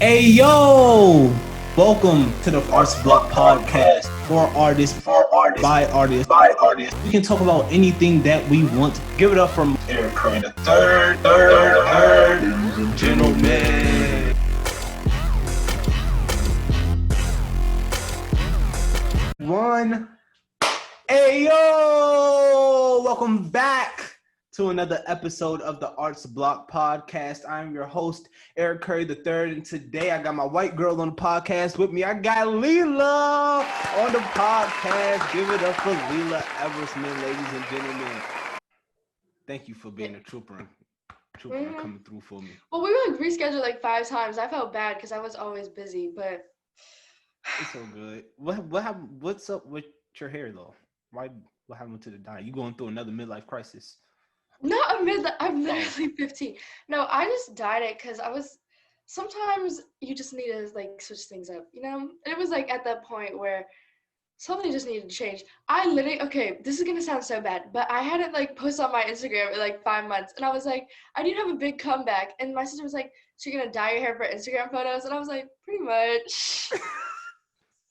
Hey yo! Welcome to the Arts Block Podcast for artists, by artists. We can talk about anything that we want. Give it up from Eric Curry, the third, ladies and gentlemen. One. Hey yo! Welcome back to another episode of the Arts Block Podcast. I'm your host, Eric Curry III, and today I got my white girl on the podcast with me. I got Leela on the podcast. Give it up for Leela Eversman, ladies and gentlemen. Thank you for being a trooper and coming through for me. Well, we were rescheduled like 5 times. I felt bad because I was always busy, but it's so good. What happened? What's up with your hair though? What happened to the dye? You going through another midlife crisis? not a midlife. I'm literally 15. No, I just dyed it because sometimes you just need to like switch things up, you know? It was like at that point where something just needed to change. I literally, okay, this is gonna sound so bad, but I hadn't like posted on my Instagram in like 5 months, and I was like, I need to have a big comeback. And my sister was like, so you're gonna dye your hair for Instagram photos? And I was like, pretty much.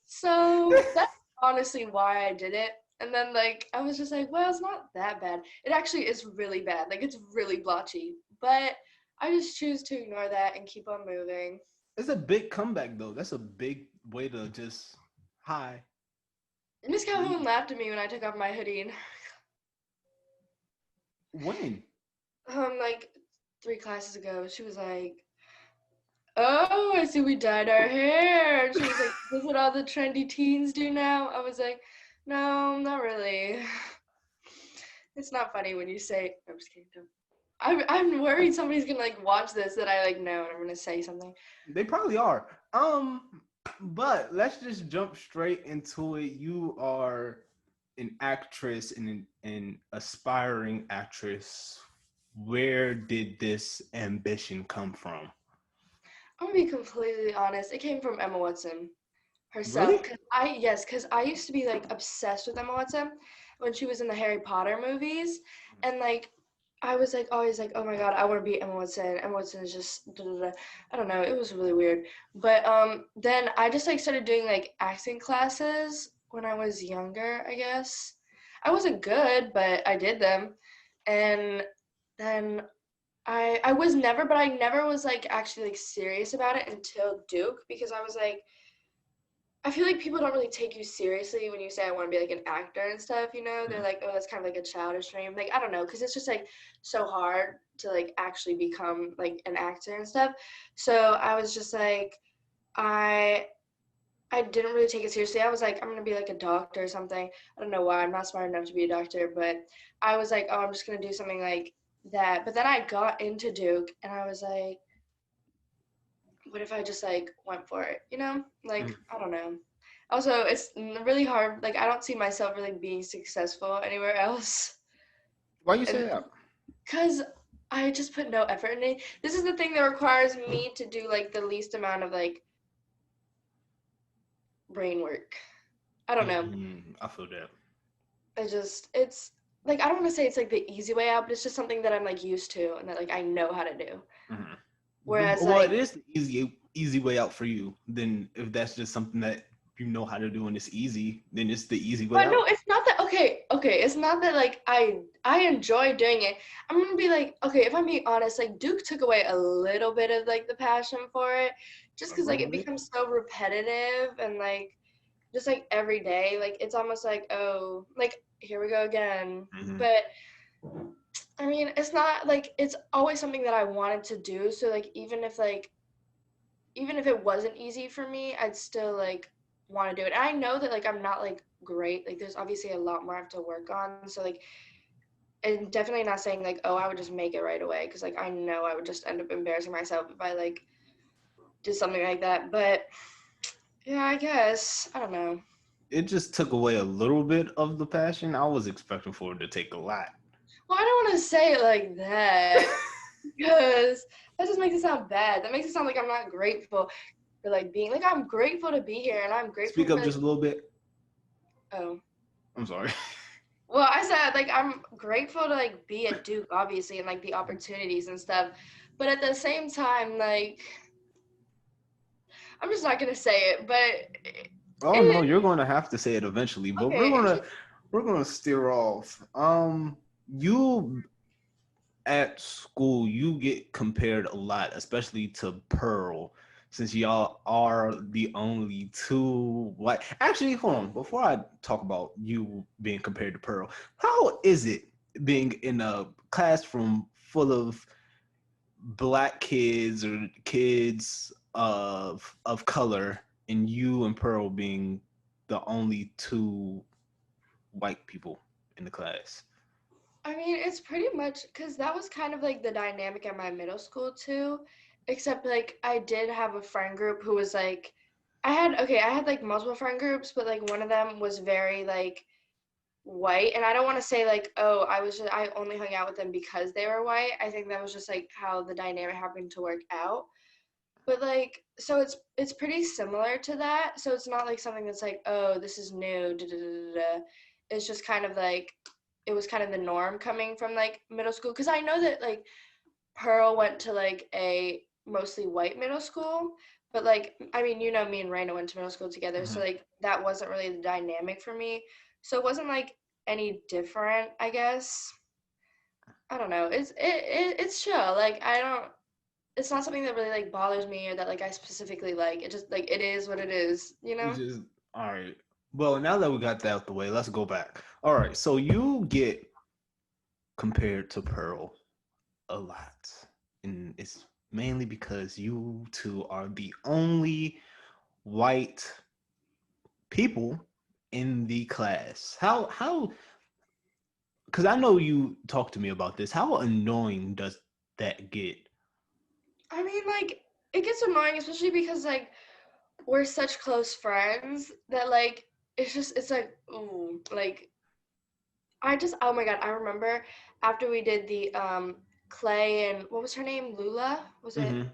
So that's honestly why I did it. And then, like, I was just like, well, it's not that bad. It actually is really bad. Like, it's really blotchy. But I just choose to ignore that and keep on moving. It's a big comeback, though. That's a big way to just, hi. Miss Calhoun laughed at me when I took off my hoodie. When? Like, 3 classes ago. She was like, oh, I see we dyed our hair. And she was like, this is what all the trendy teens do now? I was like, no, not really. It's not funny when you say, I'm just kidding. I'm worried somebody's gonna like watch this that I like know and I'm gonna say something. They probably are. But let's just jump straight into it. You are an actress and an aspiring actress. Where did this ambition come from? I'm gonna be completely honest. It came from Emma Watson herself. Really? Because I used to be like obsessed with Emma Watson when she was in the Harry Potter movies, and like I was like always like, oh my god, I want to be Emma Watson. Emma Watson is just I don't know, it was really weird. But then I just like started doing like acting classes when I was younger, I guess. I wasn't good, but I did them. And then I never was like actually like serious about it until Duke, because I was like, I feel like people don't really take you seriously when you say I want to be like an actor and stuff, you know? They're like, oh, that's kind of like a childish dream. Like, I don't know, because it's just like so hard to like actually become like an actor and stuff. So I was just like, I didn't really take it seriously. I was like, I'm going to be like a doctor or something. I don't know why. I'm not smart enough to be a doctor, but I was like, oh, I'm just going to do something like that. But then I got into Duke and I was like, what if I just like went for it, you know? Like, I don't know. Also, it's really hard. Like, I don't see myself really being successful anywhere else. Why you say that? Because I just put no effort in it. This is the thing that requires me to do like the least amount of like brain work. I don't know. I feel that. It's like, I don't want to say it's like the easy way out, but it's just something that I'm like used to and that like I know how to do. Mm-hmm. Whereas well, like, it is the easy way out for you. Then if that's just something that you know how to do and it's easy, then it's the easy way out. No, it's not that. Okay, it's not that like I enjoy doing it. I'm gonna be like, okay, if I'm being honest, like Duke took away a little bit of like the passion for it, just because like it becomes so repetitive and like just like every day, like it's almost like, oh, like here we go again. Mm-hmm. But I mean, it's not like it's always something that I wanted to do. So like even if it wasn't easy for me, I'd still like want to do it. And I know that like I'm not like great. Like there's obviously a lot more I have to work on. So like, and definitely not saying like, oh, I would just make it right away, because like I know I would just end up embarrassing myself if I like did something like that. But yeah, I guess I don't know. It just took away a little bit of the passion. I was expecting for it to take a lot. Well, I don't want to say it like that because that just makes it sound bad. That makes it sound like I'm not grateful for like being like, I'm grateful to be here and I'm grateful. Speak up just a little bit. Oh. I'm sorry. Well, I said like I'm grateful to like be at Duke, obviously, and like the opportunities and stuff. But at the same time, like I'm just not gonna say it, but Oh no, it, you're going to have to say it eventually, but okay. we're gonna steer off. You at school, you get compared a lot, especially to Pearl, since y'all are the only two white. Actually, hold on. Before I talk about you being compared to Pearl, how is it being in a classroom full of black kids or kids of color, and you and Pearl being the only two white people in the class? I mean, it's pretty much because that was kind of like the dynamic at my middle school too. Except like I did have a friend group who was like, I had like multiple friend groups, but like one of them was very like white, and I don't want to say like, oh, I only hung out with them because they were white. I think that was just like how the dynamic happened to work out. But like, so it's pretty similar to that. So it's not like something that's like, oh, this is new. Da, da, da, da, da. It's just kind of like it was kind of the norm coming from like middle school. Because I know that like Pearl went to like a mostly white middle school, but like I mean, you know, me and Raina went to middle school together, so Mhm. like that wasn't really the dynamic for me. So it wasn't like any different, I guess. I don't know. It's chill. Like I don't. It's not something that really like bothers me or that like I specifically like. It just like it is what it is, you You know? just all right. Well, now that we got that out the way, let's go back. All right, so you get compared to Pearl a lot, and it's mainly because you two are the only white people in the class. How? Because I know you talked to me about this. How annoying does that get? I mean, like it gets annoying, especially because like we're such close friends that like it's like ooh like oh my god, I remember after we did the Clay and what was her name? Lula? Was it? Mm-hmm.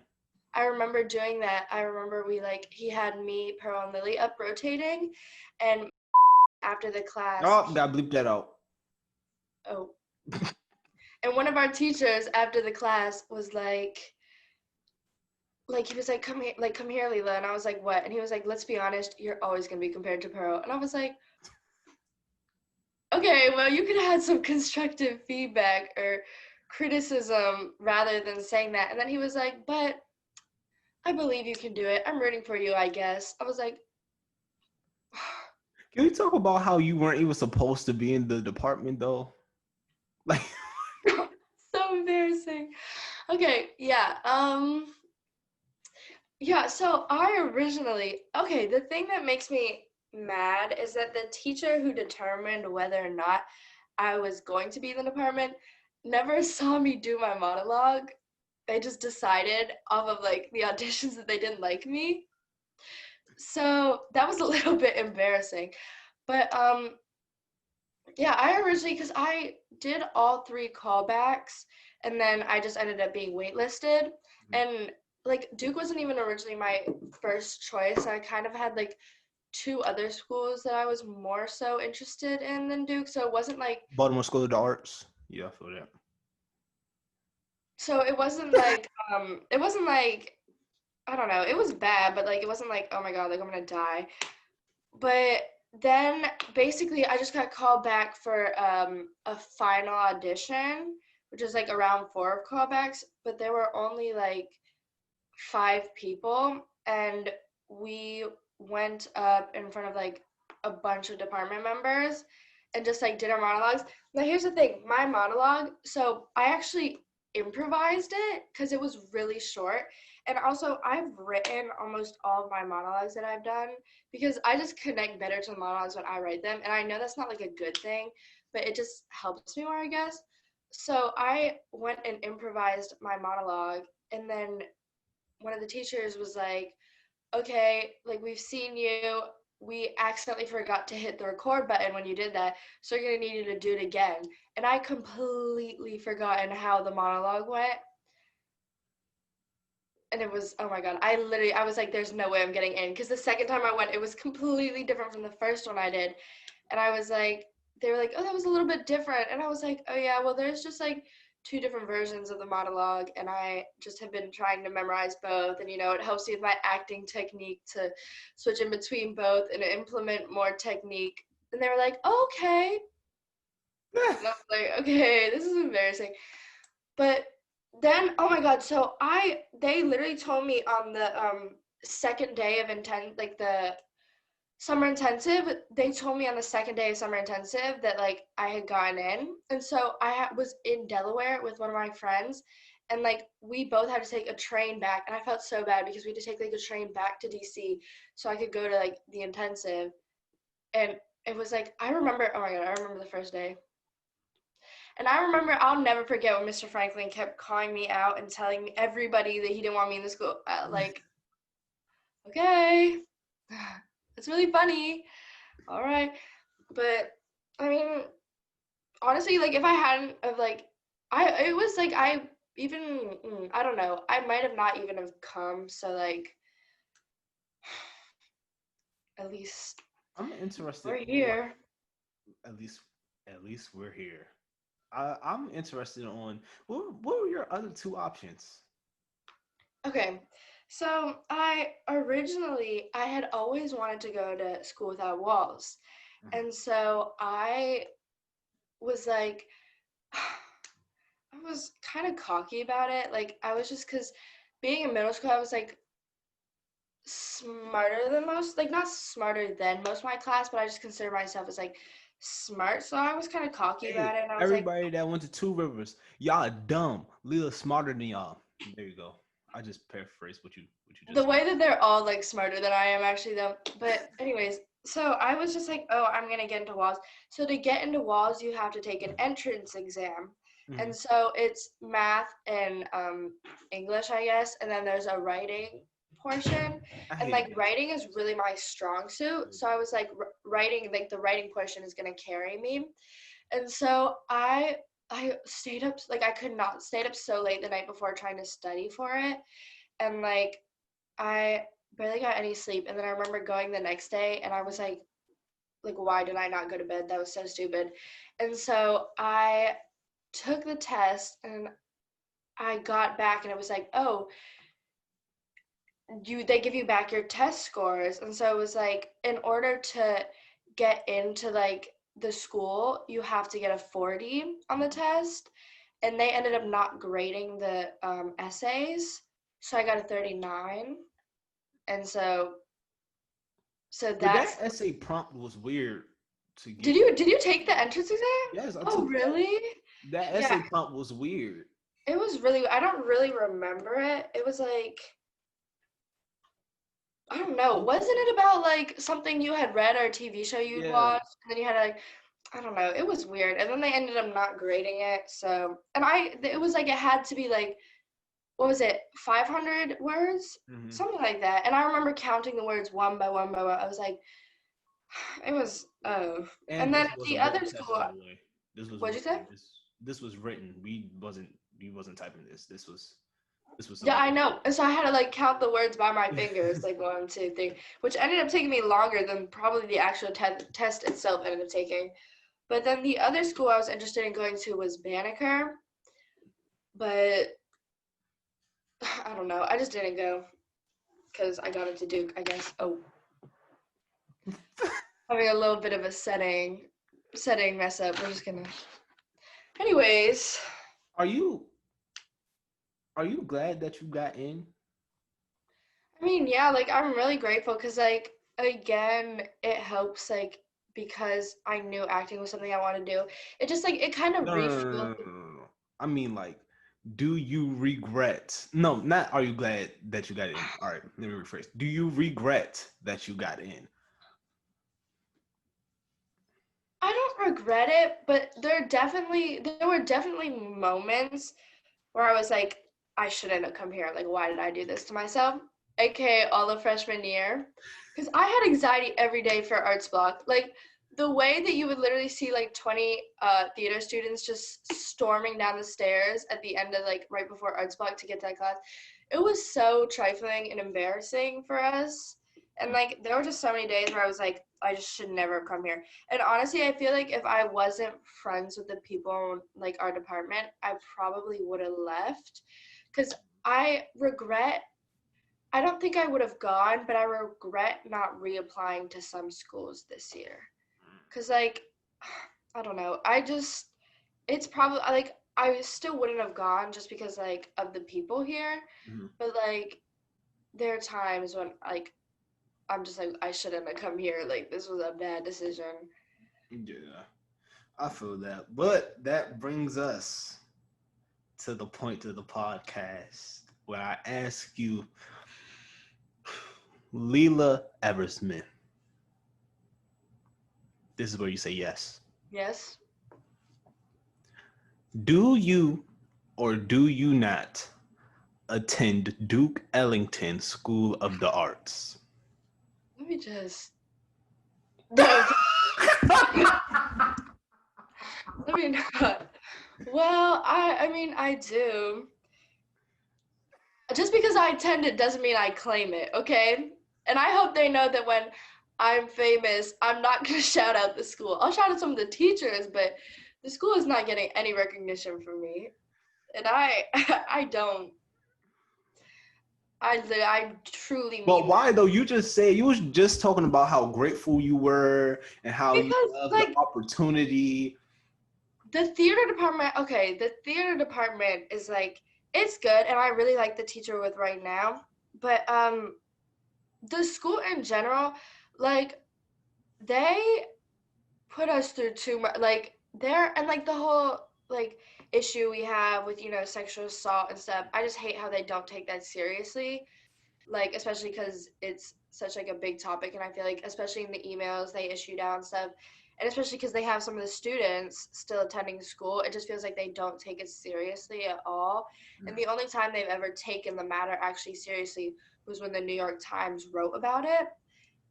I remember doing that. I remember we like he had me, Pearl, and Lily up rotating, and after the class, Oh, gotta bleep that out. oh, and one of our teachers after the class was like he was like come here, Leela, and I was like what? And he was like, let's be honest, you're always gonna be compared to Pearl, and I was like, okay, well you could have had some constructive feedback or criticism rather than saying that, and then he was like, but I believe you can do it. I'm rooting for you, I guess. I was like, Can we talk about how you weren't even supposed to be in the department though? Like, so embarrassing. Okay, yeah. Yeah, so the thing that makes me mad is that the teacher who determined whether or not I was going to be in the department never saw me do my monologue. They just decided off of like the auditions that they didn't like me. So that was a little bit embarrassing. But yeah, I originally, because I did all three callbacks, and then I just ended up being waitlisted. And like Duke wasn't even originally my first choice. I kind of had like two other schools that I was more so interested in than Duke. So it wasn't like, Baltimore School of the Arts. Yeah, I feel that. so it wasn't like, I don't know, it was bad, but like it wasn't like, oh my God, like I'm gonna die. But then basically I just got called back for a final audition, which is like around four of callbacks, but there were only like five people, and we went up in front of like a bunch of department members and just like did our monologues. Now here's the thing, my monologue, so I actually improvised it because it was really short. And also I've written almost all of my monologues that I've done because I just connect better to the monologues when I write them. And I know that's not like a good thing, but it just helps me more, I guess. So I went and improvised my monologue, and then one of the teachers was like, okay, like we've seen you. We accidentally forgot to hit the record button when you did that, so we're gonna need you to do it again. And I completely forgotten how the monologue went. And it was, oh my God, I was like, there's no way I'm getting in. Because the second time I went, it was completely different from the first one I did. And I was like, they were like, oh, that was a little bit different. And I was like, oh yeah, well, there's just like two different versions of the monologue, and I just have been trying to memorize both. And, it helps me with my acting technique to switch in between both and implement more technique. And they were like, okay. And I was like, okay, this is embarrassing. But then, oh my God, so they literally told me on the second day of the summer intensive, they told me on the second day of summer intensive that like I had gotten in. And so was in Delaware with one of my friends, and like we both had to take a train back, and I felt so bad because we had to take like a train back to DC so I could go to like the intensive. And it was like, I remember the first day. And I remember, I'll never forget when Mr. Franklin kept calling me out and telling me everybody that he didn't want me in the school. Like, okay, it's really funny. All right. But, I mean, honestly, like, if I hadn't of, like, I don't know, I might have not even have come. So, like, at least I'm interested. we're here. At least we're here. I'm interested on what were your other two options? Okay, so I had always wanted to go to School Without Walls. Mhm. And so I was like, I was kind of cocky about it. Like, I was just, because being in middle school, I was like smarter than most, like not smarter than most of my class, but I just consider myself as like smart. So I was kind of cocky Hey, about it. And I was like, everybody that went to Two Rivers, y'all are dumb. Leela smarter than y'all. There you go. I just paraphrased what you just the said. way that they're all like smarter than I am actually though. But anyways, so I was just like, oh, I'm gonna get into walls. So to get into walls, you have to take an entrance exam. Mhm. And so it's math and English, I guess, and then there's a writing portion. I And hated like it. writing is really my strong suit. So I was like, writing, like the writing portion is gonna carry me. And so I stayed up, like I could not stayed up so late the night before trying to study for it. And like I barely got any sleep. And then I remember going the next day and I was like, why did I not go to bed? That was so stupid. And so I took the test and I got back and it was like, oh, they give you back your test scores. And so it was like, in order to get into like the school, you have to get a 40 on the test. And they ended up not grading the essays. So I got a 39. And so But that that's, essay prompt was weird to did get. you take the entrance exam? Yes, I Oh, took that. really? That Yeah, essay prompt was weird. it was really, I don't really remember it. It was like, I don't know. Wasn't it about like something you had read or a TV show you'd Yeah. watched? And then you had to like, I don't know. It was weird. And then they ended up not grading it. So, and it was like, it had to be like, what was it, 500 words? Hmm. Something like that. And I remember counting the words one by one by one. I was like, it was, oh. And And then this at was a the other written test, school, by the way. This was what'd you say? written. This was written. We wasn't typing this. This was Yeah, something. I know. And so I had to like count the words by my fingers, like 1, 2, 3, which ended up taking me longer than probably the actual test itself ended up taking. But then the other school I was interested in going to was Banneker, but I don't know. I just didn't go because I got into Duke, I guess. Oh, having a little bit of a setting mess up. We're just gonna. Anyways, Are you glad that you got in? I mean, yeah, like I'm really grateful because like again, it helps like because I knew acting was something I wanted to do. It just like it kind of No, no, no, no, refueled. no, no, no. I mean, like, do you regret? No, not. Are you glad that you got in? All right, let me rephrase. Do you regret that you got in? I don't regret it, but there were definitely moments where I was like, I shouldn't have come here. Like, why did I do this to myself? AKA all of freshman year. Because I had anxiety every day for arts block. Like, the way that you would literally see like 20 theater students just storming down the stairs at the end of like right before arts block to get to that class, it was so trifling and embarrassing for us. And, like, there were just so many days where I was like, I just should never have come here. And honestly, I feel like if I wasn't friends with the people in, like, our department, I probably would have left. Because I don't think I would have gone, but I regret not reapplying to some schools this year. Because, like, I don't know. It's probably, like, I still wouldn't have gone just because, like, of the people here. Mm-hmm. But, like, there are times when, like, I'm just like, I shouldn't have come here. Like, this was a bad decision. Yeah, I feel that. But that brings us to the point of the podcast where I ask you, Leela Eversmith. This is where you say yes. Yes. Do you or do you not attend Duke Ellington School of the Arts? Let me just. No. Let me not. Well, I mean, I do. Just because I attend it doesn't mean I claim it, okay? And I hope they know that when I'm famous, I'm not going to shout out the school. I'll shout out some of the teachers, but the school is not getting any recognition from me. And I don't. I truly mean But why that. though? You was just talking about how grateful you were and how you Because, love the like, opportunity. the theater department is, like, it's good, and I really like the teacher we're with right now. But the school in general, like, they put us through too much. Like, and, like, the whole, like, issue we have with, sexual assault and stuff. I just hate how they don't take that seriously. Like, especially because it's such, like, a big topic, and I feel like, especially in the emails they issue out and stuff, and especially because they have some of the students still attending school, it just feels like they don't take it seriously at all. And the only time they've ever taken the matter actually seriously was when the New York Times wrote about it.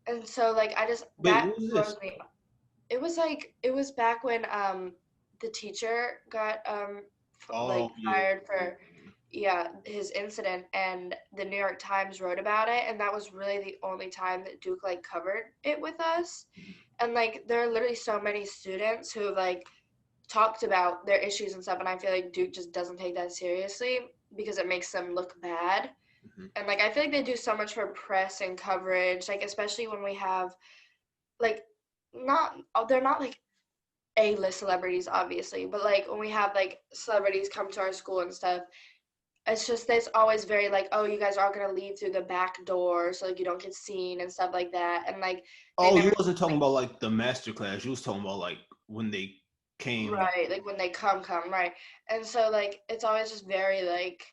And so, like, Wait, that what was this? throws me. It was back when the teacher got Oh yeah. fired for, yeah, his incident, and the New York Times wrote about it, and that was really the only time that Duke, like, covered it with us. And, like, there are literally so many students who have, like, talked about their issues and stuff, and I feel like Duke just doesn't take that seriously because it makes them look bad. And, like, I feel like they do so much for press and coverage, like, especially when we have, like, they're not, like, A-list celebrities, obviously, but, like, when we have, like, celebrities come to our school and stuff, it's always very, like, oh, you guys aren't going to leave through the back door, so, like, you don't get seen and stuff like that. And, like, they Oh, you never, wasn't talking like, about like the master class. You was talking about like when they came. Like, right, like, when they come, right. And so, like, it's always just very, like,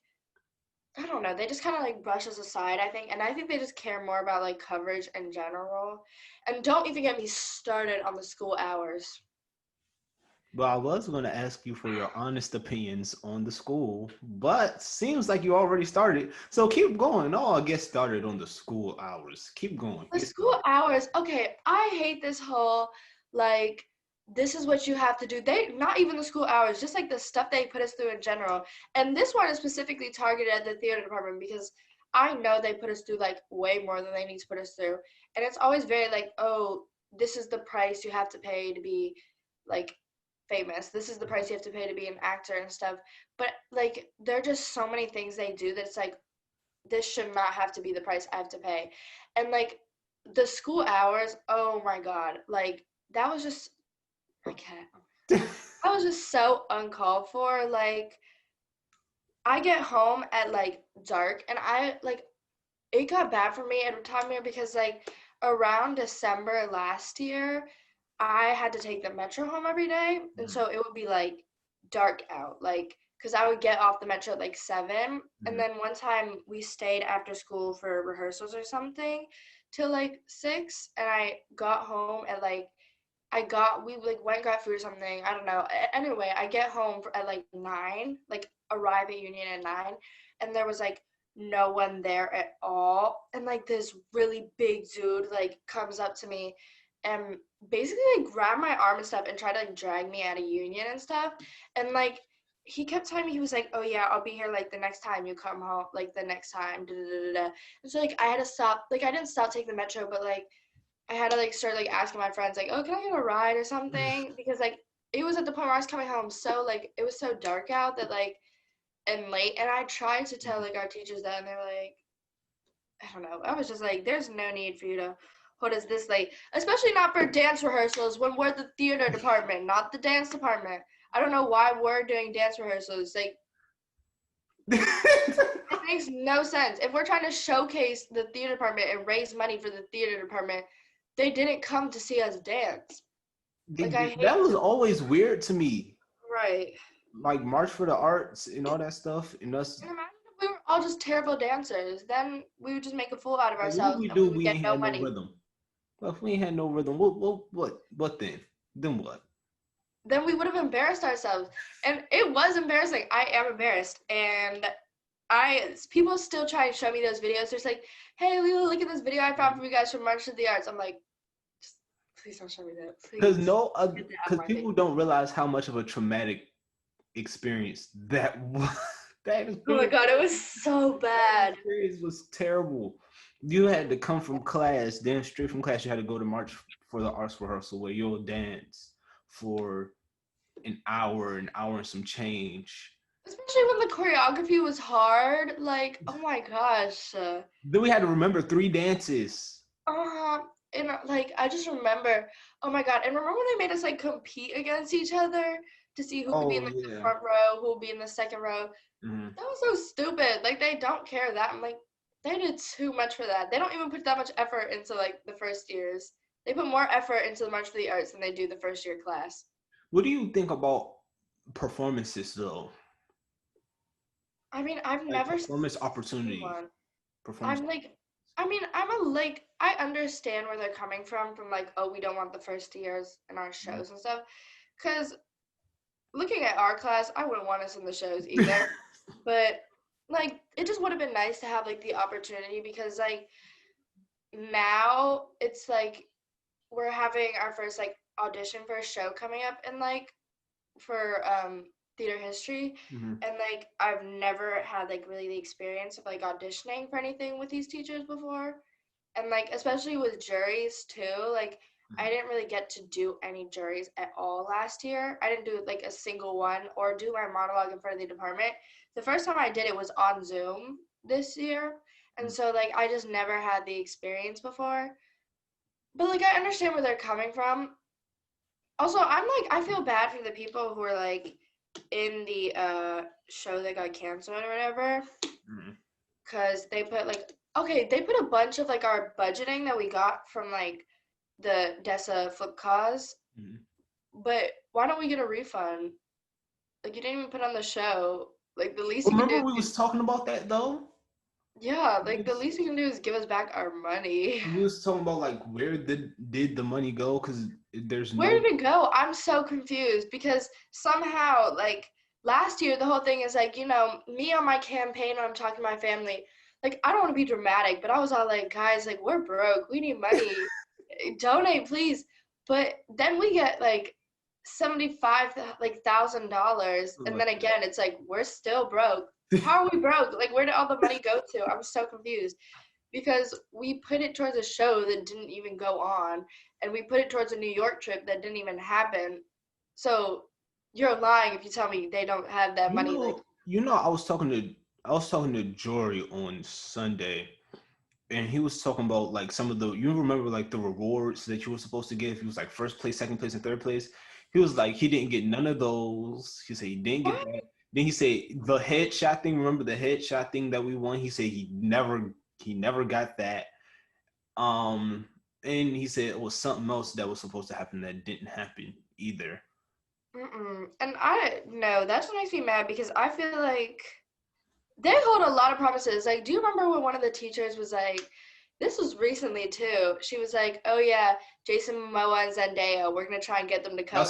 I don't know, they just kind of, like, brush us aside, I think. And I think they just care more about, like, coverage in general. And don't even get me started on the school hours. but I was going to ask you for your honest opinions on the school, but seems like you already started. So keep going. Oh, I get started on the school hours. Keep going. The Get school started. hours, okay, I hate this whole, like, this is what you have to do. Not even the school hours, just, like, the stuff they put us through in general. And this one is specifically targeted at the theater department because I know they put us through, like, way more than they need to put us through. And it's always very, like, oh, this is the price you have to pay to be, like, famous. This is the price you have to pay to be an actor and stuff. But, like, there are just so many things they do that's like, this should not have to be the price I have to pay. And, like, the school hours, oh my God, like, that was just, my cat, that was just so uncalled for. Like, I get home at, like, dark, and it got bad for me at a time here because, like, around December last year, I had to take the metro home every day, and so it would be, like, dark out, like, because I would get off the metro at, like, 7, and then one time we stayed after school for rehearsals or something till, like, 6, and I got home at, like, we, like, went and got food or something, I don't know. Anyway, I get home at, like, 9, like, arrive at Union at 9, and there was, like, no one there at all. And, like, this really big dude, like, comes up to me and basically, like, grabbed my arm and stuff and tried to, like, drag me out of Union and stuff. And, like, he kept telling me, he was like, oh yeah, I'll be here like the next time you come home, like the next time, da da da da. And so like I had to stop, like I didn't stop taking the metro, but like I had to like start like asking my friends like, oh, can I get a ride or something? Because like it was at the point where I was coming home so like it was so dark out that like and late, and I tried to tell like our teachers that, and they were like, I don't know. I was just like, there's no need for you to hold us this late, especially not for dance rehearsals when we're the theater department, not the dance department. I don't know why we're doing dance rehearsals. Like, it makes no sense. If we're trying to showcase the theater department and raise money for the theater department, they didn't come to see us dance. Like, I hate That was always weird to me. Right. Like March for the Arts and all that stuff, and us. And imagine if we were all just terrible dancers. Then we would just make a fool out of Like, ourselves, what we and we do? would We get ain't no had no money. rhythm. Well, if we ain't had no rhythm, what then? Then what? Then we would have embarrassed ourselves. And it was embarrassing. I am embarrassed. And people still try and show me those videos. They're like, hey, Leela, look at this video I found for you guys from March to the Arts. I'm like, just please don't show me that. Please. Because people don't realize how much of a traumatic experience that was. That experience, Oh my God, it was so bad. That experience was terrible. You had to come from class, then straight from class, you had to go to March for the Arts rehearsal where you'll dance for an hour and some change. Especially when the choreography was hard. Like, oh my gosh. Then we had to remember 3 dances. And like, I just remember, oh my God. And remember when they made us like compete against each other to see who could be in like, the front row, who would be in the second row. Mm-hmm. That was so stupid. Like, they don't care that. I'm like, they did too much for that. They don't even put that much effort into like the first years. They put more effort into the March for the Arts than they do the first year class. What do you think about performances though? I mean, I've never performance opportunities. I understand where they're coming from like, oh, we don't want the first years in our shows and stuff. Because looking at our class, I wouldn't want us in the shows either. But like, it just would have been nice to have like the opportunity, because like now it's like we're having our first like audition for a show coming up in like for theater history, and like I've never had like really the experience of like auditioning for anything with these teachers before, and like especially with juries too. Like I didn't really get to do any juries at all last year. I didn't do like a single one or do my monologue in front of the department. The first time I did it was on Zoom this year, and so like I just never had the experience before. But like I understand where they're coming from. Also, I feel bad for the people who are like in the show that got canceled or whatever, because they put they put a bunch of like our budgeting that we got from like the DESA flip cause, but why don't we get a refund? Like, you didn't even put on the show. Like, the least you can do. Remember we was talking about that though? Yeah, like the least we can do is give us back our money. We was talking about like where did the money go? Because where did it go? I'm so confused, because somehow like last year the whole thing is like, you know, me on my campaign when I'm talking to my family, like I don't want to be dramatic, but I was all like, guys, like we're broke, we need money, donate please. But then we get like $75,000, and then again it's like we're still broke. How are we broke? Like, where did all the money go to? I'm so confused, because we put it towards a show that didn't even go on, and we put it towards a New York trip that didn't even happen. So you're lying if you tell me they don't have that money. I was talking to Jory on Sunday, and he was talking about like some of you remember like the rewards that you were supposed to get if you was like first place, second place, and third place. He was like, he didn't get none of those. He said he didn't get that. Then he said the headshot thing. Remember the headshot thing that we won? He said he never got that. And he said it was something else that was supposed to happen that didn't happen either. And that's what makes me mad, because I feel like they hold a lot of promises. Like, do you remember when one of the teachers was like, this was recently too, she was like, oh yeah, Jason Momoa and Zendaya, we're gonna try and get them to come.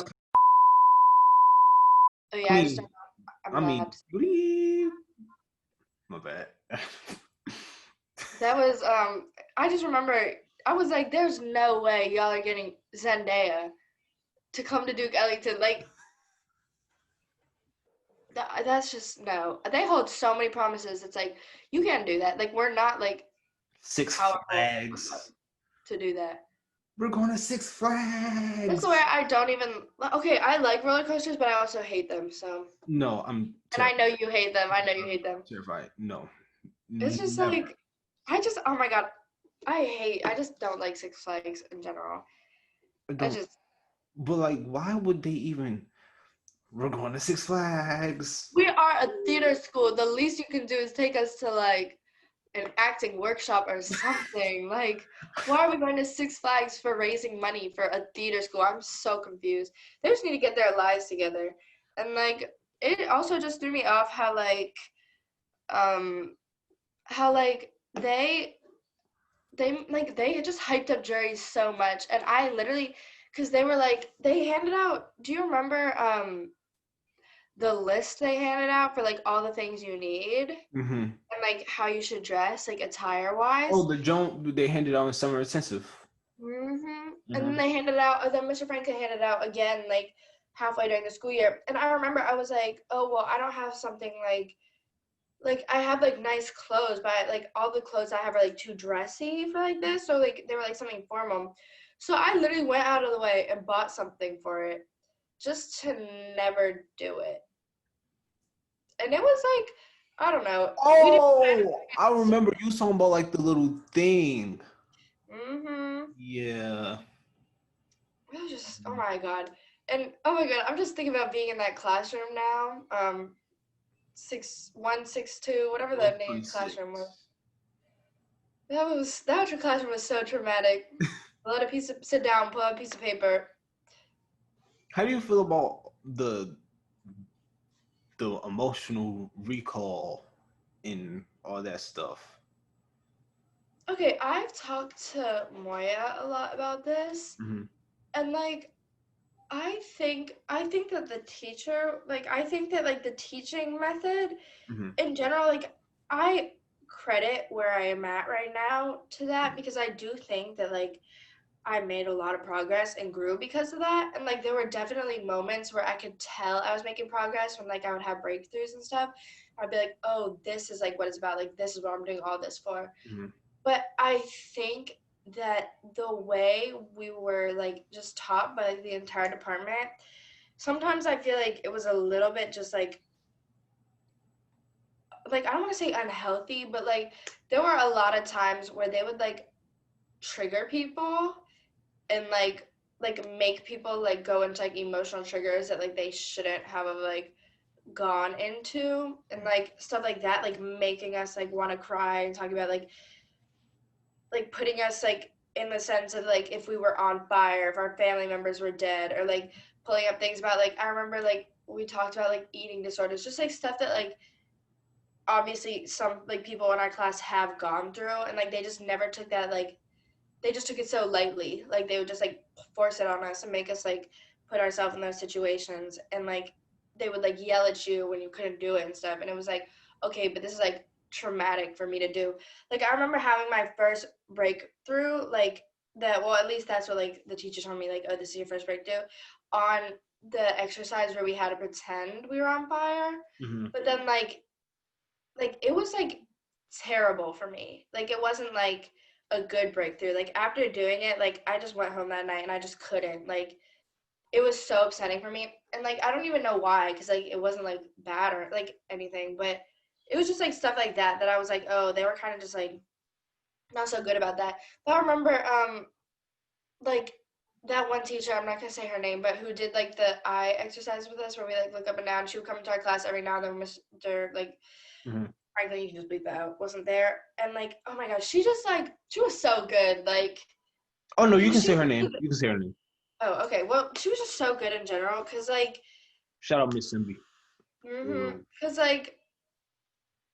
Oh yeah, my bad. That was I just remember I was like, there's no way y'all are getting Zendaya to come to Duke Ellington. Like, That's just no. They hold so many promises. It's like you can't do that. Like we're not like Six powerful Flags. to do that. We're going to Six That's Flags. where I don't even. Okay, I like roller coasters, but I also hate them. So. No, I'm And I terrified. know you hate them. I know you hate them. Terrified. No, It's just never. like oh my god, I just don't like Six Flags in general. I I don't. just But like, why would they even? We're going to Six Flags. we are a theater school. The least you can do is take us to like an acting workshop or something. Like, why are we going to Six Flags for raising money for a theater school? I'm so confused. They just need to get their lives together. And like, it also just threw me off um, how like they just hyped up juries so much, and I literally, because they were like they handed out. Do you remember the list they handed out for like all the things you need Mm-hmm. and like how you should dress like attire wise? Oh, the joint they handed out in summer intensive. And then they handed out. And then Mr. Franklin handed out again like halfway during the school year, and I remember I was like, oh well, I don't have something like I have like nice clothes, but like all the clothes I have are like too dressy for like this. So like they were like something formal. So I literally went out of the way and bought something for it just to never do it. And it was like, I don't know. Oh, I remember you talking about like the little thing. Yeah. It was just, oh my god. And oh my god, I'm just thinking about being in that classroom now. 6162, whatever the name classroom was. That your classroom was so traumatic. Sit down, pull out a piece of paper. How do you feel about the emotional recall and all that stuff? Okay, I've talked to Moya a lot about this, Mm-hmm. and like I think that the teacher, like I think that like the teaching method Mm-hmm. in general, like I credit where I am at right now to that because I do think that like I made a lot of progress and grew because of that. And like there were definitely moments where I could tell I was making progress when like I would have breakthroughs and stuff. I'd be like, oh, this is like what it's about. Like this is what I'm doing all this for. Mm-hmm. But I think that the way we were like just taught by like, the entire department, sometimes I feel like it was a little bit just like I don't want to say unhealthy, but like there were a lot of times where they would like trigger people and like make people like go into like emotional triggers that like they shouldn't have like gone into and like stuff like that, like making us like want to cry and talking about like putting us like in the sense of like if we were on fire, if our family members were dead, or like pulling up things about like I remember like we talked about like eating disorders, just like stuff that like obviously some like people in our class have gone through and like they just never took that like they just took it so lightly. Like they would just like force it on us and make us like put ourselves in those situations and like they would like yell at you when you couldn't do it and stuff. And it was like, okay, but this is like traumatic for me to do. Like I remember having my first breakthrough, like that well at least that's what like the teacher told me, like, oh, this is your first breakthrough on the exercise where we had to pretend we were on fire. Mm-hmm. But then like it was like terrible for me. Like it wasn't like a good breakthrough. Like after doing it, like I just went home that night and I just couldn't. Like it was so upsetting for me. And like I don't even know why, because like it wasn't like bad or like anything, but it was just like stuff like that that I was like, oh, they were kind of just like not so good about that. But I remember like that one teacher, I'm not gonna say her name, but who did like the eye exercise with us where we like look up and down. She would come into our class every now and then. Mr. like Mm-hmm. frankly, you can just bleep that out, wasn't there. And like, oh my gosh, she just like, she was so good. Like, Oh no, you can say her name. You can say her name. oh, okay. Well, she was just so good in general. Cause like, Shout out Miss Simbi. cause like,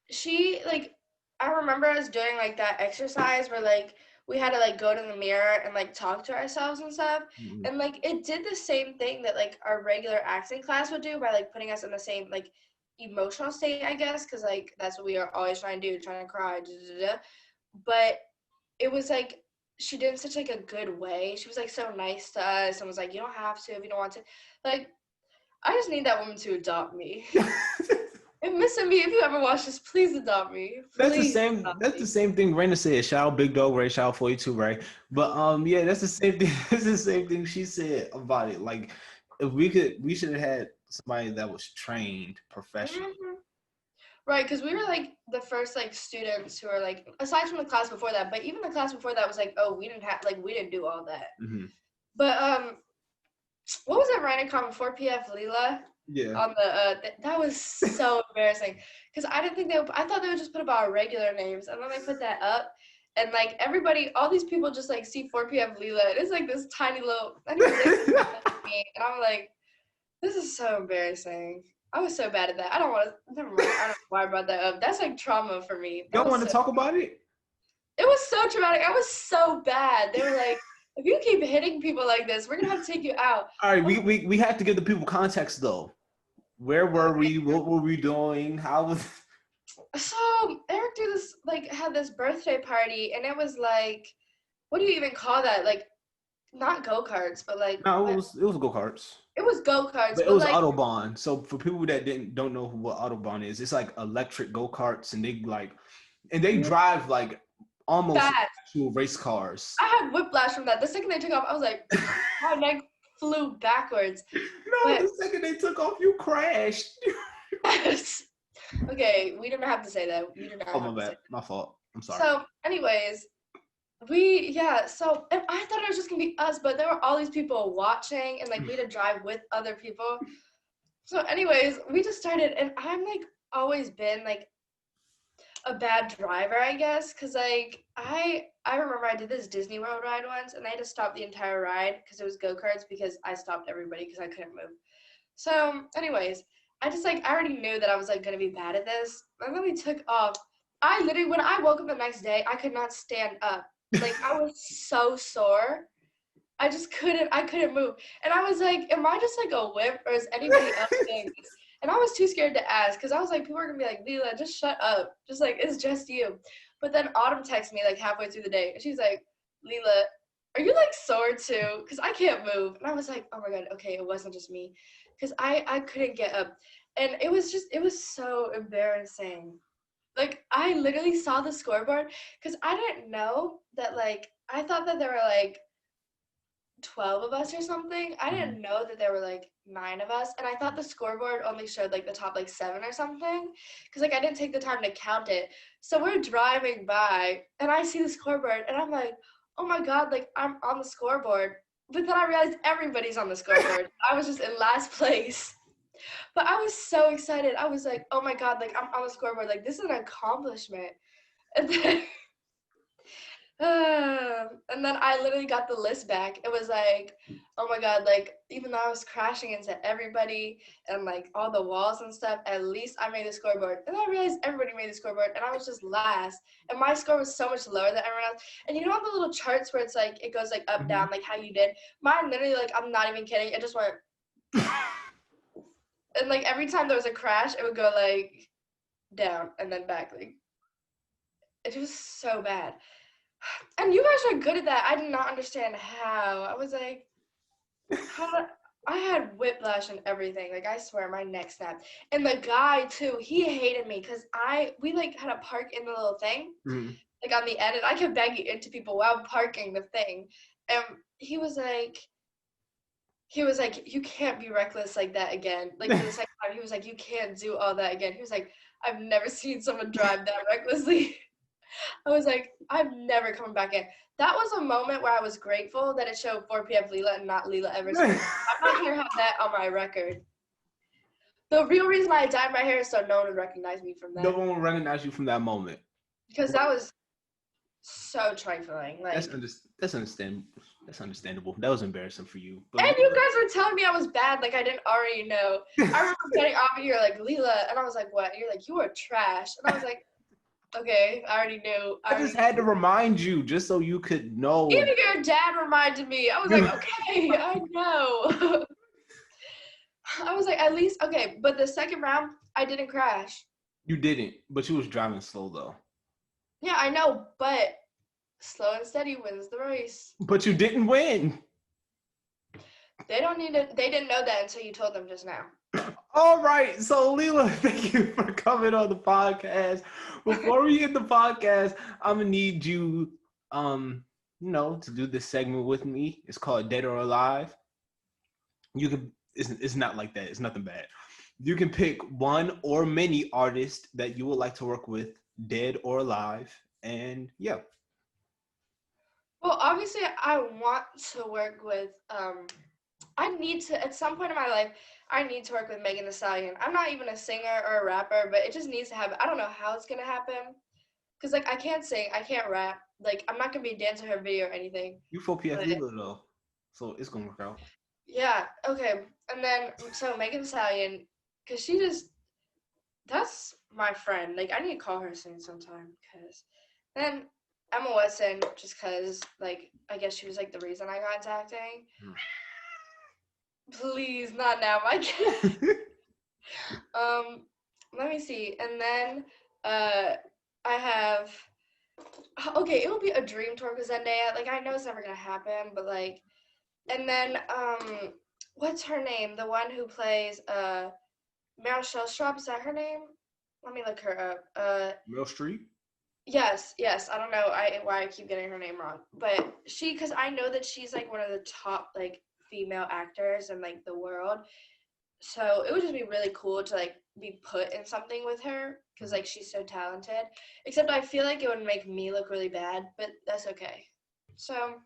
she like, I remember us doing like that exercise where like, we had to like go to the mirror and like talk to ourselves and stuff. Mm-hmm. And like, it did the same thing that like our regular acting class would do by like putting us in the same like emotional state, I guess. Cause like, that's what we are always trying to do, trying to cry. But it was like she did in such like a good way. She was like so nice to us and was like, you don't have to if you don't want to. Like I just need that woman to adopt me. And Miss MB, if you ever watch this, please adopt me. Please That's the same thing Raina said. Shout out Big Dog Ray, shout out 42 Ray. But yeah, that's the same thing. That's the same thing she said about it. Like, if we should have had somebody that was trained professionally. Mm-hmm. Right, because we were like the first like students who are like, aside from the class before that, but even the class before that was like, oh, we didn't do all that. Mm-hmm. But what was that writing comment 4PF Leela? Yeah. On the that was so embarrassing because I didn't think I thought they would just put about our regular names, and then they put that up, and like everybody, all these people just like see 4PF Leela, and it's like this tiny little, and I'm like, this is so embarrassing. I was so bad at that. I don't want to. Never mind. I don't know why I brought that up. That's like trauma for me. Y'all want to talk about it? It was so traumatic. I was so bad. They were like, if you keep hitting people like this, we're gonna have to take you out. All right, we have to give the people context though. Where were we? What were we doing? How was? So Eric had this birthday party, and it was like, what do you even call that? Like, not go-karts, but like. No, it was go-karts. It was go-karts, but it was like, Autobahn. So for people that don't know what Autobahn is, it's like electric go-karts, and they drive like almost actual race cars. I had whiplash from that. The second they took off, I was like, my neck flew backwards. No, the second they took off, you crashed. Okay, we didn't have to say that. You didn't have my bad. My fault. I'm sorry. So, anyways, so and I thought it was just gonna be us, but there were all these people watching, and like we had to drive with other people. So, anyways, we just started, and I'm like always been like a bad driver, I guess, because like I remember I did this Disney World ride once, and I had to stop the entire ride because it was go-karts, because I stopped everybody because I couldn't move. So anyways, I already knew that I was like gonna be bad at this, and then we took off. I literally, when I woke up the next day, I could not stand up. Like, I was so sore. I couldn't move. And I was like, am I just like a whip, or is anybody else doing this? And I was too scared to ask, because I was like, people are going to be like, Leela, just shut up. Just like, it's just you. But then Autumn texted me like halfway through the day. And she's like, Leela, are you like sore too? Because I can't move. And I was like, oh my God, okay, it wasn't just me. Because I couldn't get up. And it was so embarrassing. Like, I literally saw the scoreboard, because I didn't know that, like, I thought that there were like 12 of us or something. I didn't know that there were like 9 of us, and I thought the scoreboard only showed like the top like 7 or something, because like I didn't take the time to count it. So we're driving by, and I see the scoreboard, and I'm like, oh my God, like I'm on the scoreboard. But then I realized everybody's on the scoreboard. I was just in last place. But I was so excited. I was like, oh my God, like I'm on the scoreboard. Like, this is an accomplishment. And then I literally got the list back. It was like, oh my God, like even though I was crashing into everybody and like all the walls and stuff, at least I made the scoreboard. And I realized everybody made the scoreboard, and I was just last. And my score was so much lower than everyone else. And you know on the little charts where it's like, it goes like up, down, like how you did? Mine literally, like, I'm not even kidding, it just went. And like every time there was a crash, it would go like down and then back. Like, it was so bad. And you guys are good at that. I did not understand how. I was like, I had whiplash and everything. Like, I swear, my neck snapped. And the guy too, he hated me because we like had to park in the little thing, like on the end, and I kept banging into people while parking the thing. And he was like, you can't be reckless like that again. Like, for the second time, he was like, you can't do all that again. He was like, I've never seen someone drive that recklessly. I was like, I'm never coming back in. That was a moment where I was grateful that it showed 4PF Leela and not Leela Everson. I'm not going to have that on my record. The real reason I dyed my hair is so no one would recognize me from that. No one would recognize you from that moment. Because that was so trifling. Like, that's understandable. That's understandable. That was embarrassing for you. But and you guys were telling me I was bad, like I didn't already know. I remember getting off and you're like, Leela, and I was like, what? And you're like, you are trash. And I was like, okay, I already knew. I just had to remind you just so you could know. Even your dad reminded me. I was like, okay, I know. I was like, at least, okay, but the second round, I didn't crash. You didn't, but you was driving slow though. Yeah, I know, but slow and steady wins the race. But you didn't win. They don't need it. They didn't know that until you told them just now. All right, so Leela, thank you for coming on the podcast. Before we end the podcast, I'm gonna need you, to do this segment with me. It's called Dead or Alive. You can. It's not like that. It's nothing bad. You can pick one or many artists that you would like to work with, dead or alive, and yeah. Well, obviously, I want to work with. I need to at some point in my life. I need to work with Megan Thee Stallion. I'm not even a singer or a rapper, but it just needs to happen. I don't know how it's gonna happen, cause like I can't sing, I can't rap. Like I'm not gonna be dancing her video or anything. You 4 PF But Leela though, so it's gonna work out. yeah, okay. And then so Megan Thee Stallion, cause that's my friend. Like I need to call her soon sometime, cause then Emma Watson, just cause like I guess she was like the reason I got into acting. Please, not now, my kid. Let me see. And then I have okay, it will be a dream tour with Zendaya. Like I know it's never gonna happen, but like and then what's her name? The one who plays Meryl Streep, is that her name? Let me look her up. Meryl Streep? Yes. I don't know why I keep getting her name wrong. But because I know that she's like one of the top like female actors in like the world. So it would just be really cool to like be put in something with her because like she's so talented. Except I feel like it would make me look really bad, but that's okay. So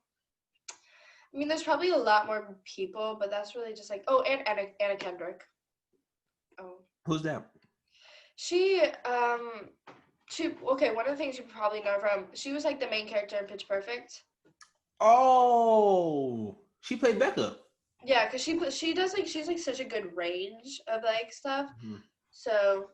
I mean, there's probably a lot more people, but that's really just like and Anna Kendrick. Oh, Who's that? she okay. One of the things you probably know from she was like the main character in Pitch Perfect. Oh, she played Becca. Yeah, cause she does like she's like such a good range of like stuff. Mm-hmm. So,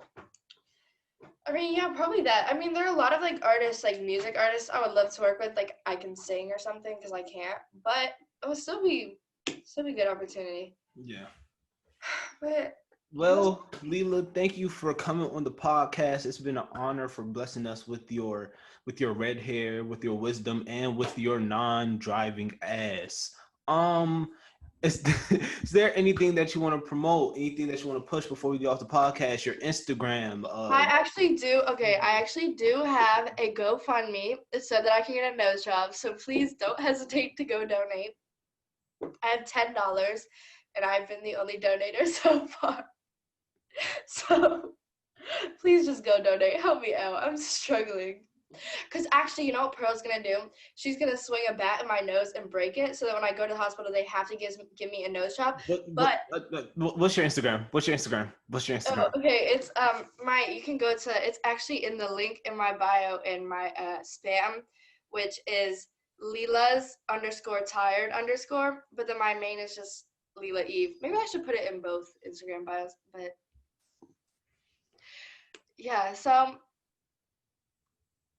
I mean, yeah, probably that. I mean, there are a lot of like artists, like music artists, I would love to work with. Like I can sing or something, cause I can't, but it would still be good opportunity. Yeah. But well, Leela, thank you for coming on the podcast. It's been an honor for blessing us with your red hair, with your wisdom, and with your non-driving ass. Is there anything that you want to promote? Anything that you want to push before we get off the podcast? Your Instagram. I actually do. Okay, I actually do have a GoFundMe so that I can get a nose job. So please don't hesitate to go donate. I have $10, and I've been the only donator so far. So please just go donate. Help me out. I'm struggling. Because actually, you know what Pearl's going to do? She's going to swing a bat in my nose and break it so that when I go to the hospital, they have to give me a nose job. But what's your Instagram? What's your Instagram? Oh, okay, it's you can go to, it's actually in the link in my bio in my spam, which is Leela's _tired_, but then my main is just Leela Eve. Maybe I should put it in both Instagram bios, but yeah, so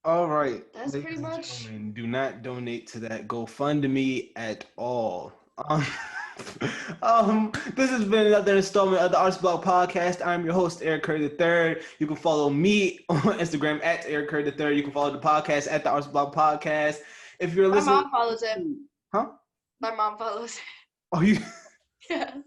all right. that's pretty much. Do not donate to that GoFundMe at all. This has been another installment of the Arts Block Podcast. I'm your host, Eric Curry III. You can follow me on Instagram at Eric Curry III. You can follow the podcast at the Arts Block Podcast. If you're listening, my mom follows it. Huh? My mom follows it. Oh, you? Yes.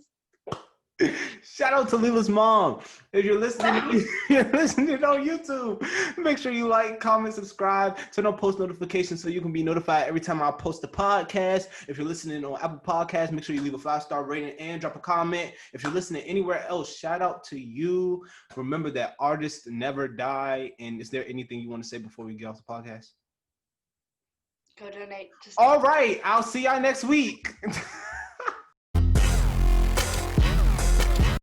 Shout out to Leela's mom. If you're listening, on YouTube, make sure you like, comment, subscribe, turn on post notifications so you can be notified every time I post a podcast. If you're listening on Apple Podcasts, make sure you leave a 5-star rating and drop a comment. If you're listening anywhere else, shout out to you. Remember that artists never die. And is there anything you want to say before we get off the podcast? Go donate. All right. I'll see y'all next week.